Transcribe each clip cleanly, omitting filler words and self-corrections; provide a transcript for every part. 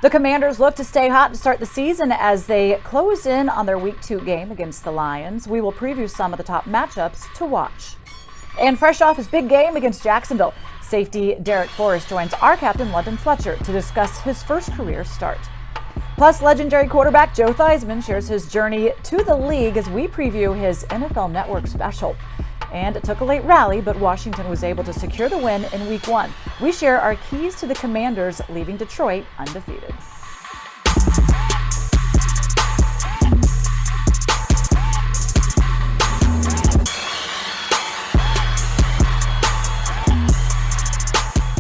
The Commanders look to stay hot to start the season as they close in on their Week 2 game against the Lions. We will preview some of the top matchups to watch. And fresh off his big game against Jacksonville, safety Darrick Forrest joins our Captain London Fletcher to discuss his first career start. Plus, legendary quarterback Joe Theismann shares his journey to the league as we preview his NFL Network special. And it took a late rally, but Washington was able to secure the win in Week 1. We share our keys to the Commanders leaving Detroit undefeated.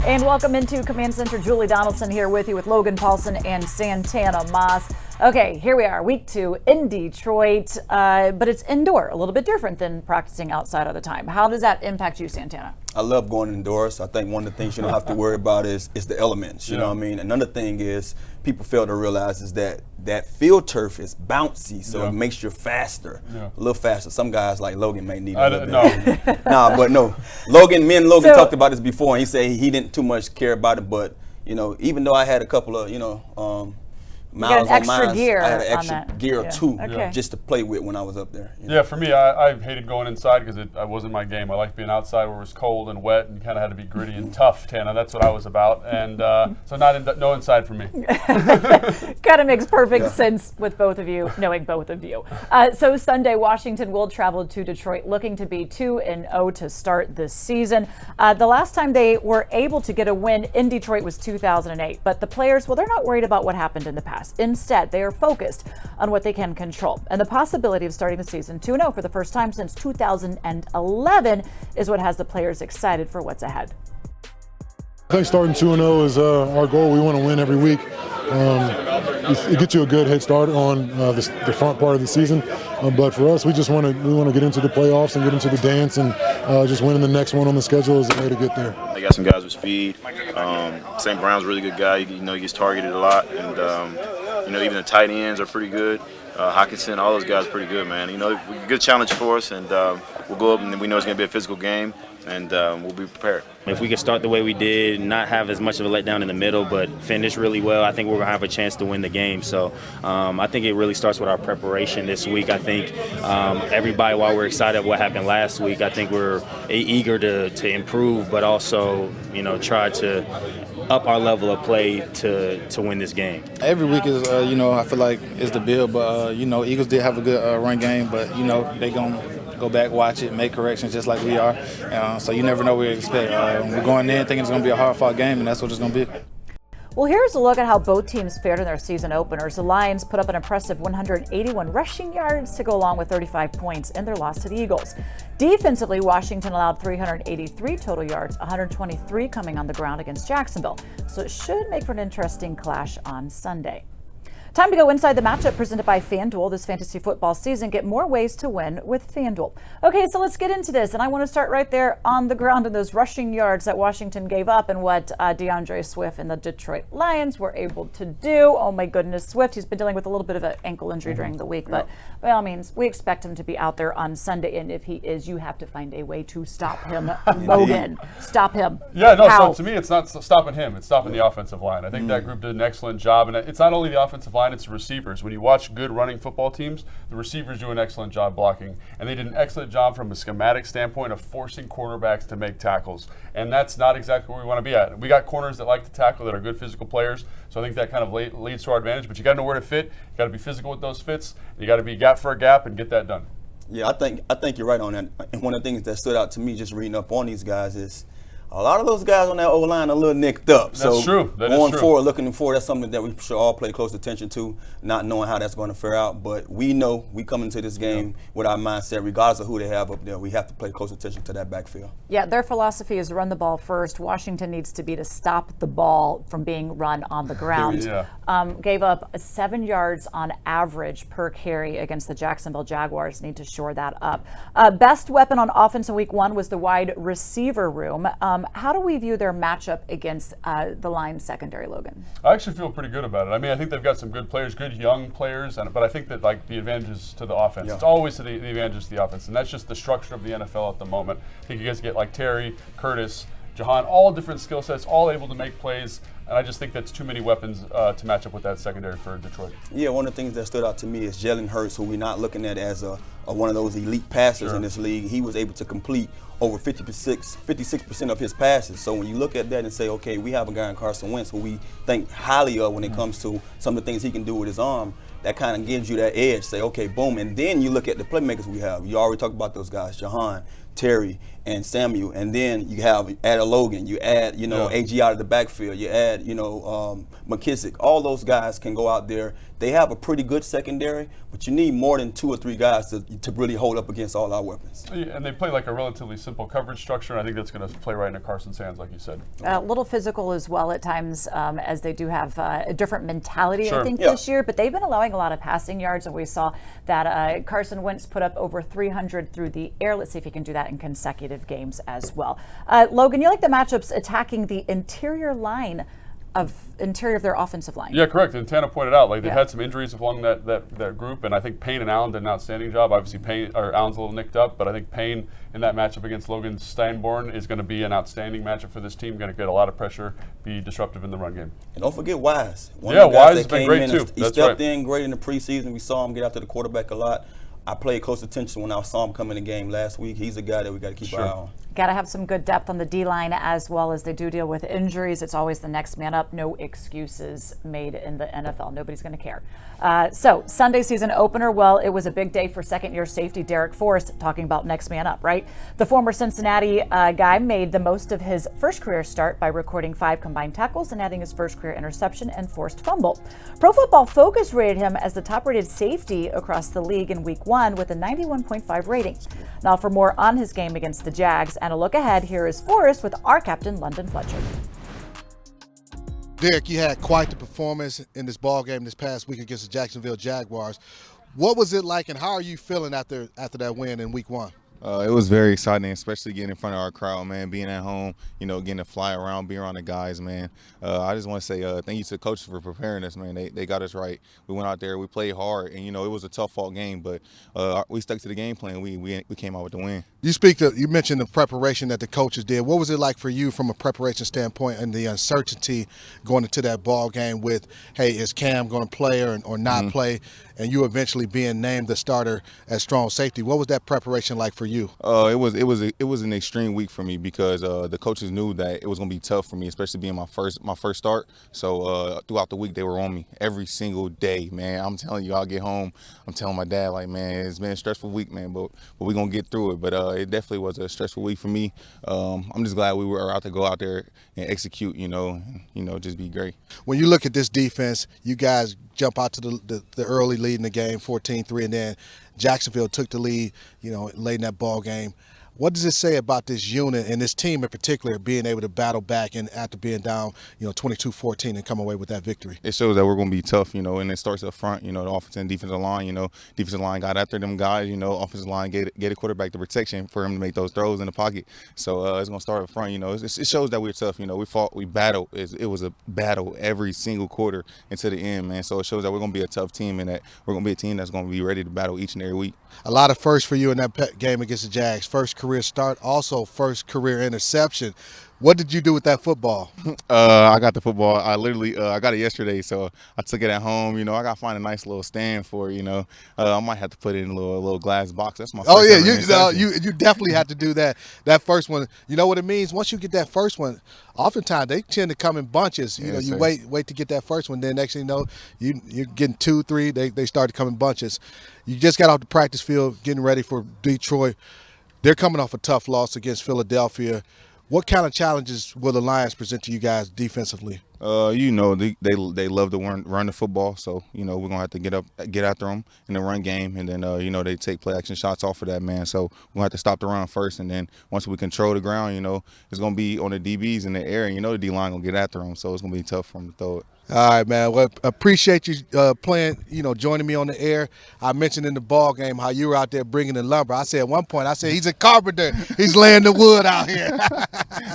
And welcome into Command Center. Julie Donaldson here with you with Logan, Paulsen, and Santana Moss. Okay, here we are, Week 2 in Detroit, but it's indoor, a little bit different than practicing outside all the time. How does that impact you, Santana? I love going indoors. I think one of the things you don't have to worry about is the elements, you know what I mean? Another thing is people fail to realize is that field turf is bouncy, so it makes you faster, a little faster. Some guys like Logan may need a little bit. No. Logan talked about this before, and he said he didn't too much care about it, but, you know, even though I had a couple of, miles on mine, I had an extra gear or two just to play with when I was up there. Yeah, for me, I hated going inside because it wasn't my game. I liked being outside where it was cold and wet and kind of had to be gritty and tough, Tana. That's what I was about. And so no inside for me. Kind of makes perfect sense with both of you, knowing both of you. So Sunday, Washington will travel to Detroit looking to be 2-0 to start this season. The last time they were able to get a win in Detroit was 2008. But the players, well, they're not worried about what happened in the past. Instead, they are focused on what they can control. And the possibility of starting the season 2-0 for the first time since 2011 is what has the players excited for what's ahead. I think starting 2-0 is our goal. We want to win every week. It gets you a good head start on the front part of the season. But for us, we want to get into the playoffs and get into the dance, and just winning the next one on the schedule is the way to get there. They got some guys with speed. St. Brown's a really good guy. He gets targeted a lot, and even the tight ends are pretty good. Hockenson, all those guys are pretty good, man. Good challenge for us, and we'll go up, and we know it's going to be a physical game, and we'll be prepared. If we can start the way we did, not have as much of a letdown in the middle, but finish really well, I think we're going to have a chance to win the game. So I think it really starts with our preparation this week. I think everybody, while we're excited about what happened last week, I think we're eager to improve, but also, try to up our level of play to win this game. Every week is, I feel like is the build, but, Eagles did have a good run game, but, they're going to go back, watch it, make corrections just like we are. So you never know what to expect. We're going in thinking it's going to be a hard-fought game, and that's what it's going to be. Well, here's a look at how both teams fared in their season openers. The Lions put up an impressive 181 rushing yards to go along with 35 points in their loss to the Eagles. Defensively, Washington allowed 383 total yards, 123 coming on the ground against Jacksonville. So it should make for an interesting clash on Sunday. Time to go inside the matchup presented by FanDuel. This fantasy football season, get more ways to win with FanDuel. Okay, so let's get into this. And I want to start right there on the ground in those rushing yards that Washington gave up and what DeAndre Swift and the Detroit Lions were able to do. Oh my goodness, Swift, he's been dealing with a little bit of an ankle injury during the week, but by all means, we expect him to be out there on Sunday. And if he is, you have to find a way to stop him. Logan, stop him. Yeah, no, so to me, it's not stopping him. It's stopping the offensive line. I think that group did an excellent job. And it's not only the offensive line, it's the receivers. When you watch good running football teams, the receivers do an excellent job blocking, and they did an excellent job from a schematic standpoint of forcing quarterbacks to make tackles, and that's not exactly where we want to be at. We got corners that like to tackle, that are good physical players, so I think that kind of leads to our advantage, but you got to know where to fit, you got to be physical with those fits, you got to be gap for a gap and get that done. Yeah, I think you're right on that. And one of the things that stood out to me just reading up on these guys is a lot of those guys on that O-line are a little nicked up. That's true. Going forward, looking forward, that's something that we should all pay close attention to, not knowing how that's going to fare out. But we know we come into this game with our mindset, regardless of who they have up there, we have to pay close attention to that backfield. Yeah, their philosophy is run the ball first. Washington needs to be to stop the ball from being run on the ground. Gave up 7 yards on average per carry against the Jacksonville Jaguars. Need to shore that up. Best weapon on offense in Week 1 was the wide receiver room. How do we view their matchup against the Lions secondary, Logan? I actually feel pretty good about it. I mean, I think they've got some good players, good young players, but I think that the advantages to the offense. It's always to the advantages to the offense, and that's just the structure of the NFL at the moment. I think you guys get like Terry, Curtis, Jahan, all different skill sets, all able to make plays And I just think that's too many weapons to match up with that secondary for Detroit. Yeah, one of the things that stood out to me is Jalen Hurts, who we're not looking at as one of those elite passers in this league. He was able to complete over 56% of his passes. So when you look at that and say, okay, we have a guy in Carson Wentz who we think highly of when it comes to some of the things he can do with his arm, that kind of gives you that edge. Say, okay, boom. And then you look at the playmakers we have. You already talked about those guys, Jahan, Terry, and Samuel. And then you add a Logan. You add, AG out of the backfield. You add, McKissick. All those guys can go out there. They have a pretty good secondary, but you need more than 2 or 3 guys to really hold up against all our weapons. Yeah, and they play like a relatively simple coverage structure, and I think that's going to play right into Carson's hands, like you said. A little physical as well at times, as they do have a different mentality, I think, this year. But they've been allowing a lot of passing yards, and we saw that Carson Wentz put up over 300 through the air. Let's see if he can do that in consecutive games as well. Logan, you like the matchups attacking the interior of their offensive line. Yeah, correct. And Tana pointed out, they had some injuries along that group, and I think Payne and Allen did an outstanding job. Obviously, Allen's a little nicked up, but I think Payne in that matchup against Logan Steinborn is going to be an outstanding matchup for this team. Going to get a lot of pressure, be disruptive in the run game. And don't forget Wise. Wise has been great too. He stepped in great in the preseason. We saw him get after the quarterback a lot. I paid close attention when I saw him come in the game last week. He's a guy that we got to keep an eye on. Got to have some good depth on the D-line as well as they do deal with injuries. It's always the next man up. No excuses made in the NFL. Nobody's going to care. So Sunday season opener, well, it was a big day for second-year safety Darrick Forrest, talking about next man up, right? The former Cincinnati guy made the most of his first career start by recording 5 combined tackles and adding his first career interception and forced fumble. Pro Football Focus rated him as the top-rated safety across the league in Week 1 with a 91.5 rating. Now for more on his game against the Jags and a look ahead, here is Forrest with our Captain London Fletcher. Derrick, you had quite the performance in this ball game this past week against the Jacksonville Jaguars. What was it like, and how are you feeling after that win in Week 1? It was very exciting, especially getting in front of our crowd, man, being at home, getting to fly around, being around the guys, man. I just want to say thank you to the coaches for preparing us, man. They got us right. We went out there, we played hard, and, it was a tough-fought game, but we stuck to the game plan. We came out with the win. You mentioned the preparation that the coaches did. What was it like for you from a preparation standpoint and the uncertainty going into that ball game with, hey, is Cam going to play or not play, and you eventually being named the starter as strong safety? What was that preparation like for you? It was an extreme week for me because the coaches knew that it was going to be tough for me, especially being my first start. So throughout the week they were on me every single day, man. I'm telling you, I'll get home, I'm telling my dad, like, man, it's been a stressful week, man, but we're going to get through it. But it definitely was a stressful week for me. I'm just glad we were go out there and execute, just be great. When you look at this defense, you guys jump out to the early lead in the game, 14-3, and then Jacksonville took the lead, late in that ball game. What does it say about this unit and this team in particular being able to battle back and after being down, 22-14 and come away with that victory? It shows that we're going to be tough, and it starts up front, the offensive and defensive line, defensive line got after them guys, offensive line get a quarterback the protection for him to make those throws in the pocket. So it's going to start up front, it shows that we're tough, we fought, we battled. It was a battle every single quarter until the end, man. So it shows that we're going to be a tough team and that we're going to be a team that's going to be ready to battle each and every week. A lot of firsts for you in that game against the Jags. First career start, also first career interception. What did you do with that football? I got the football. I literally I got it yesterday, so I took it at home. I got to find a nice little stand for it. I might have to put it in a little glass box. That's my first you definitely have to do that. That first one, you know what it means? Once you get that first one, oftentimes they tend to come in bunches. You wait to get that first one, then next thing you know, you're getting 2, 3. They start to come in bunches. You just got off the practice field, getting ready for Detroit. They're coming off a tough loss against Philadelphia. What kind of challenges will the Lions present to you guys defensively? They love to run the football, so we're gonna have to get after them in the run game, and then they take play action shots off of that, man. So we're gonna have to stop the run first, and then once we control the ground, it's gonna be on the DBs in the air, and the D line gonna get after them, so it's gonna be tough for them to throw it. All right, man. Well, appreciate you playing, joining me on the air. I mentioned in the ball game how you were out there bringing the lumber. I said at one point, he's a carpenter. He's laying the wood out here.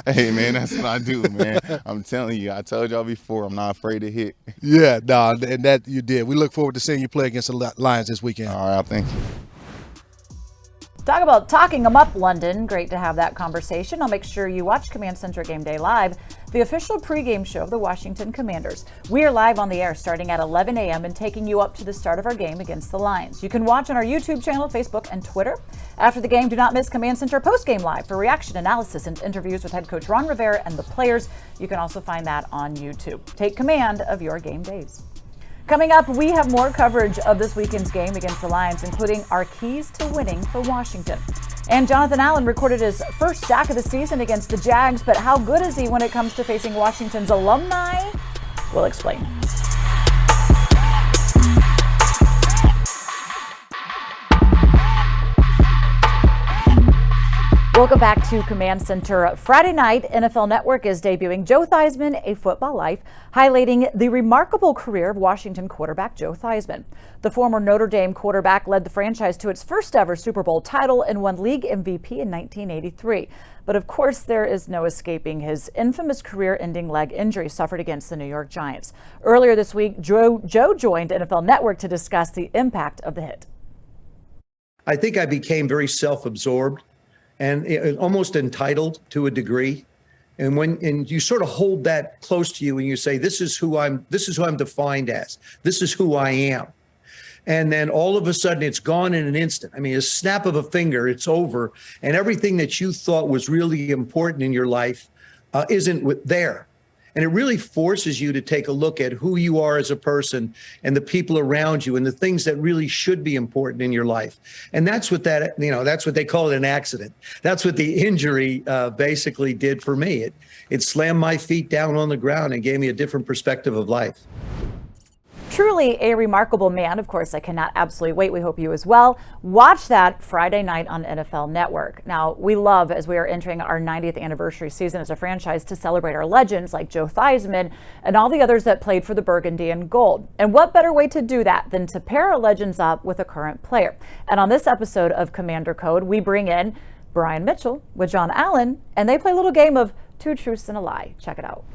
Hey, man, that's what I do, man. I'm telling you, I told y'all before, I'm not afraid to hit. Yeah, no, and that you did. We look forward to seeing you play against the Lions this weekend. All right, thank you. Talk about talking them up, London. Great to have that conversation. I'll make sure you watch Command Center Game Day Live, the official pregame show of the Washington Commanders. We are live on the air starting at 11 a.m. and taking you up to the start of our game against the Lions. You can watch on our YouTube channel, Facebook, and Twitter. After the game, do not miss Command Center postgame live for reaction, analysis, and interviews with head coach Ron Rivera and the players. You can also find that on YouTube. Take command of your game days. Coming up, we have more coverage of this weekend's game against the Lions, including our keys to winning for Washington. And Jonathan Allen recorded his first sack of the season against the Jags, but how good is he when it comes to facing Washington's alumni? We'll explain. Welcome back to Command Center. Friday night, NFL Network is debuting Joe Theismann, A Football Life, highlighting the remarkable career of Washington quarterback Joe Theismann. The former Notre Dame quarterback led the franchise to its first ever Super Bowl title and won league MVP in 1983. But of course, there is no escaping his infamous career-ending leg injury suffered against the New York Giants. Earlier this week, Joe joined NFL Network to discuss the impact of the hit. I think I became very self-absorbed and almost entitled to a degree. And you sort of hold that close to you and you say, this is who I'm defined as. This is who I am. And then all of a sudden it's gone in an instant. I mean, a snap of a finger, it's over. And everything that you thought was really important in your life isn't there. And it really forces you to take a look at who you are as a person and the people around you and the things that really should be important in your life. And that's what that's what they call it, an accident. That's what the injury basically did for me. It slammed my feet down on the ground and gave me a different perspective of life. Truly a remarkable man. Of course, I cannot absolutely wait. We hope you as well. Watch that Friday night on NFL Network. Now, we love, as we are entering our 90th anniversary season as a franchise, to celebrate our legends like Joe Theismann and all the others that played for the Burgundy and Gold. And what better way to do that than to pair our legends up with a current player? And on this episode of Commander Code, we bring in Brian Mitchell with John Allen, and they play a little game of Two Truths and a Lie. Check it out.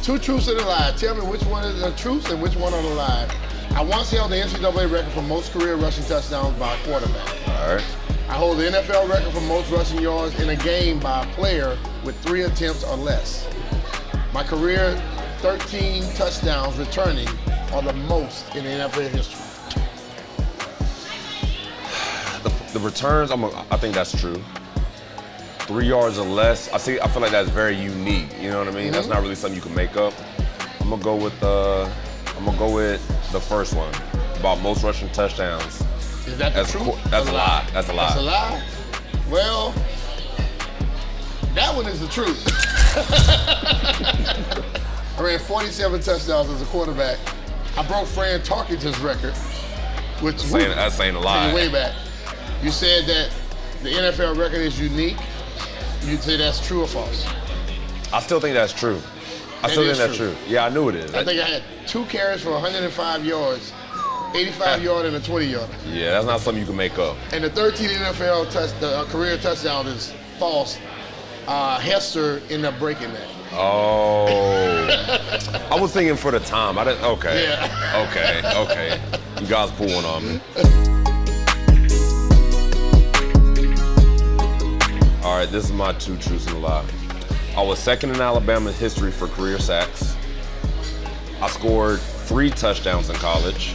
Two truths and a lie. Tell me which one is the truth and which one are the lie. I once held the NCAA record for most career rushing touchdowns by a quarterback. All right. I hold the NFL record for most rushing yards in a game by a player with 3 attempts or less. My career 13 touchdowns returning are the most in NFL history. The returns, I think that's true. 3 yards or less, I feel like that's very unique. You know what I mean? Mm-hmm. That's not really something you can make up. I'm gonna go with the first one about most rushing touchdowns. Is that the truth? That's a lie. That's a lie. That's a lie? Well, that one is the truth. I ran 47 touchdowns as a quarterback. I broke Fran Tarkenton's record, which that's saying a lie. Way back. You said that the NFL record is unique. You'd say that's true or false? I still think that's true. I still think that's true. Yeah, I knew it is. I think I had 2 carries for 105 yards, 85 yard and a 20 yarder. Yeah, that's not something you can make up. And the 13 NFL career touchdown is false. Hester ended up breaking that. Oh. I was thinking for the time. Okay. Yeah. Okay. You guys pull one on me. All right, this is my 2 truths and a lie. I was second in Alabama history for career sacks. I scored 3 touchdowns in college.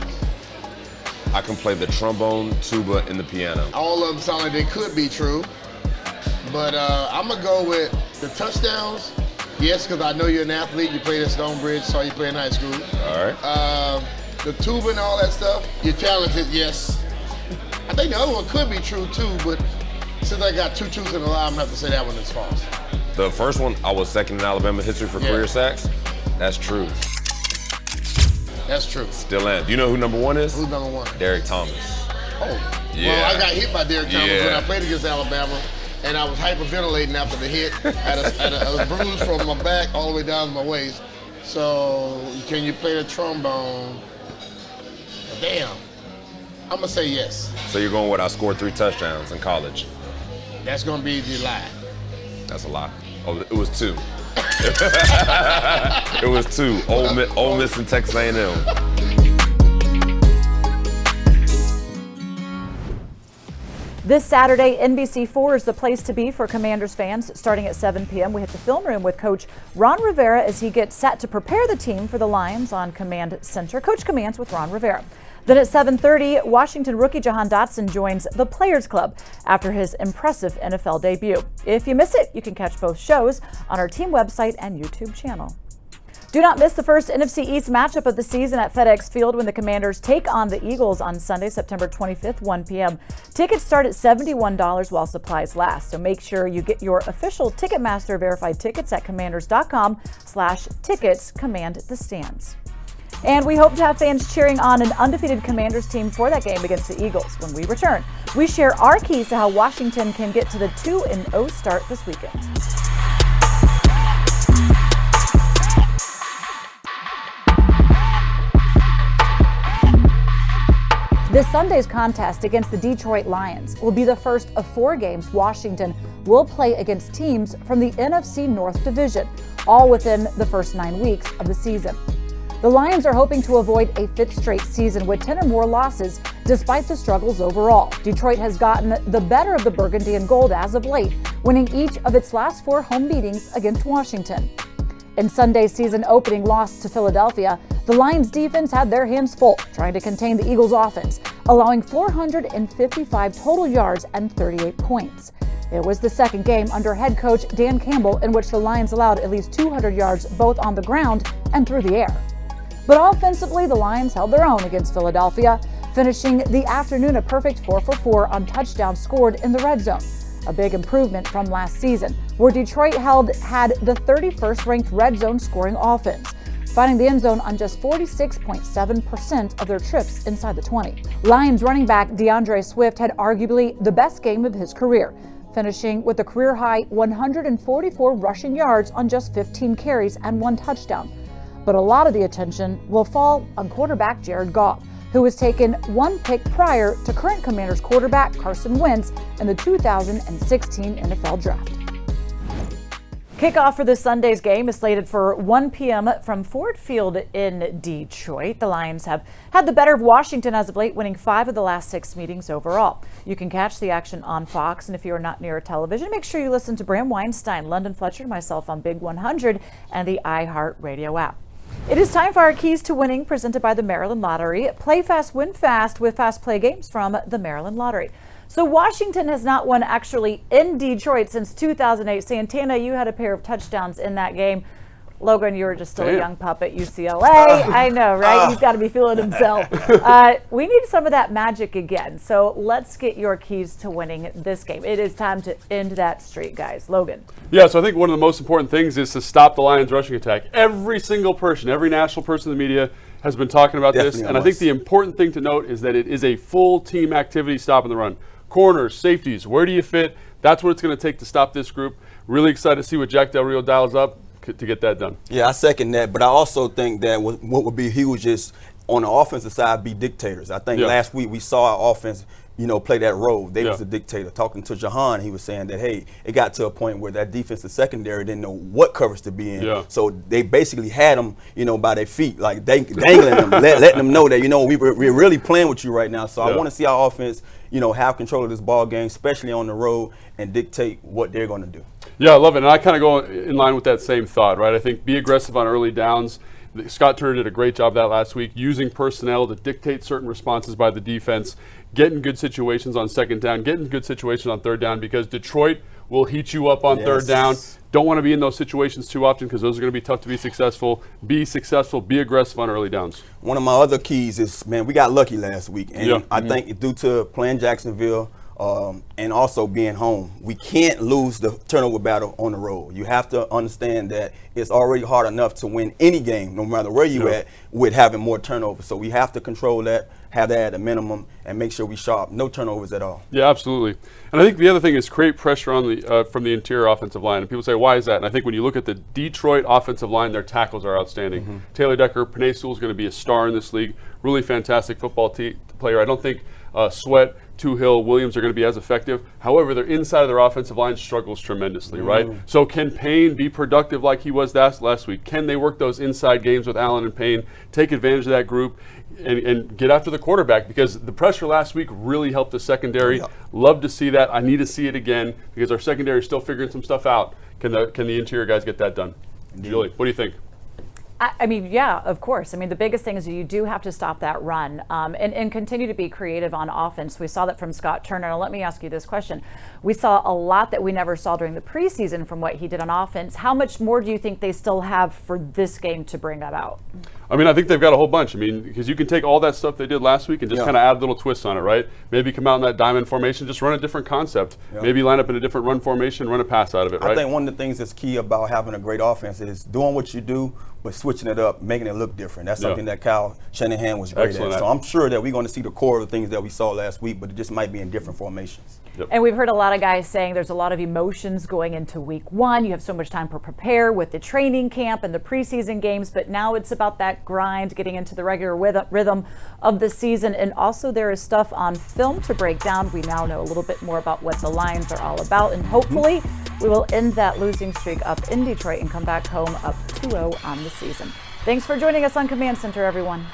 I can play the trombone, tuba, and the piano. All of them sound like they could be true, but I'm gonna go with the touchdowns. Yes, because I know you're an athlete. You played at Stonebridge, saw you play in high school. All right. The tuba and all that stuff. You're talented, yes. I think the other one could be true too, but since I got 2 truths and a lie, I'm gonna have to say that one is false. The first one, I was second in Alabama history for career sacks. That's true. That's true. Still am. Do you know who number 1 is? Who's number 1? Derrick Thomas. Oh. Yeah. Well, I got hit by Derrick Thomas when I played against Alabama, and I was hyperventilating after the hit. I had a bruise from my back all the way down to my waist. So, can you play the trombone? Damn. I'm gonna say yes. So you're going with I scored 3 touchdowns in college. That's gonna be the lie. That's a lie. Oh, it was 2. It was 2. Ole Miss and Texas A&M. This Saturday, NBC4 is the place to be for Commanders fans. Starting at 7 p.m., we hit the film room with Coach Ron Rivera as he gets set to prepare the team for the Lions on Command Center. Coach commands with Ron Rivera. Then at 7:30, Washington rookie Jahan Dotson joins the Players Club after his impressive NFL debut. If you miss it, you can catch both shows on our team website and YouTube channel. Do not miss the first NFC East matchup of the season at FedEx Field when the Commanders take on the Eagles on Sunday, September 25th, 1 p.m. Tickets start at $71 while supplies last, so make sure you get your official Ticketmaster verified tickets at commanders.com/tickets. Command the stands. And we hope to have fans cheering on an undefeated Commanders team for that game against the Eagles. When we return, we share our keys to how Washington can get to the 2-0 start this weekend. This Sunday's contest against the Detroit Lions will be the first of 4 games Washington will play against teams from the NFC North Division, all within the first 9 weeks of the season. The Lions are hoping to avoid a 5th straight season with 10 or more losses, despite the struggles overall. Detroit has gotten the better of the Burgundy and Gold as of late, winning each of its last 4 home meetings against Washington. In Sunday's season opening loss to Philadelphia, the Lions defense had their hands full trying to contain the Eagles offense, allowing 455 total yards and 38 points. It was the second game under head coach Dan Campbell in which the Lions allowed at least 200 yards both on the ground and through the air. But offensively, the Lions held their own against Philadelphia, finishing the afternoon a perfect 4 for 4 on touchdowns scored in the red zone. A big improvement from last season, where Detroit had the 31st ranked red zone scoring offense, finding the end zone on just 46.7% of their trips inside the 20. Lions running back DeAndre Swift had arguably the best game of his career, finishing with a career-high 144 rushing yards on just 15 carries and 1 touchdown. But a lot of the attention will fall on quarterback Jared Goff, who was taken 1 pick prior to current Commanders quarterback Carson Wentz in the 2016 NFL Draft. Kickoff for this Sunday's game is slated for 1 p.m. from Ford Field in Detroit. The Lions have had the better of Washington as of late, winning 5 of the last 6 meetings overall. You can catch the action on Fox, and if you are not near a television, make sure you listen to Bram Weinstein, London Fletcher, myself on Big 100, and the iHeartRadio app. It is time for our keys to winning, presented by the Maryland Lottery. Play fast, win fast with fast play games from the Maryland Lottery. So Washington has not won actually in Detroit since 2008. Santana, you had a pair of touchdowns in that game. Logan, you were just still a young pup at UCLA. I know, right? He's got to be feeling himself. We need some of that magic again. So let's get your keys to winning this game. It is time to end that streak, guys. Logan. Yeah, so I think one of the most important things is to stop the Lions' rushing attack. Every single person, every national person in the media has been talking about this. And I think the important thing to note is that it is a full team activity stopping the run. Corners, safeties, where do you fit? That's what it's going to take to stop this group. Really excited to see what Jack Del Rio dials up to get that done. Yeah, I second that, but I also think that what would be huge is on the offensive side be dictators. I think last week we saw our offense, play that role. They was a dictator. Talking to Jahan, he was saying that, hey, it got to a point where that defensive secondary didn't know what coverage to be in. So they basically had them, by their feet, like dangling them, letting them know that, we're really playing with you right now. So I want to see our offense, have control of this ball game, especially on the road, and dictate what they're going to do. Yeah, I love it. And I kind of go in line with that same thought, right? I think be aggressive on early downs. Scott Turner did a great job of that last week, using personnel to dictate certain responses by the defense, getting good situations on second down, getting good situations on third down, because Detroit will heat you up on third down. Don't want to be in those situations too often because those are going to be tough to be successful. Be successful, be aggressive on early downs. One of my other keys is, man, we got lucky last week. And I think due to playing Jacksonville, and also being home, we can't lose the turnover battle on the road. You have to understand that it's already hard enough to win any game, no matter where you at, with having more turnovers. So we have to control that, have that at a minimum, and make sure we sharp. No turnovers at all. Yeah, absolutely. And I think the other thing is create pressure on the from the interior offensive line. And people say, why is that? And I think when you look at the Detroit offensive line, their tackles are outstanding. Taylor Decker, Penei Sewell is going to be a star in this league. Really fantastic football player. I don't think Sweat, Hill, Williams are going to be as effective. However, their inside of their offensive line struggles tremendously, right? So can Payne be productive like he was last week? Can they work those inside games with Allen and Payne, take advantage of that group, and get after the quarterback? Because the pressure last week really helped the secondary. Love to see that. I need to see it again because our secondary is still figuring some stuff out. Can the interior guys get that done? Julie, what do you think? I mean, yeah, of course. I mean, the biggest thing is you do have to stop that run and continue to be creative on offense. We saw that from Scott Turner. Now, let me ask you this question. We saw a lot that we never saw during the preseason from what he did on offense. How much more do you think they still have for this game to bring that out? I mean, I think they've got a whole bunch. I mean, because you can take all that stuff they did last week and just kind of add little twists on it, right? Maybe come out in that diamond formation, just run a different concept. Maybe line up in a different run formation, run a pass out of it, right? I think one of the things that's key about having a great offense is doing what you do, but switching it up, making it look different. That's something that Kyle Shanahan was great at. So I'm sure that we're going to see the core of the things that we saw last week, but it just might be in different formations. And we've heard a lot of guys saying there's a lot of emotions going into week one. You have so much time to prepare with the training camp and the preseason games, but now it's about that grind, getting into the regular rhythm of the season. And also there is stuff on film to break down. We now know a little bit more about what the Lions are all about, and hopefully we will end that losing streak up in Detroit and come back home up 2-0 on the season. Thanks for joining us on Command Center, everyone.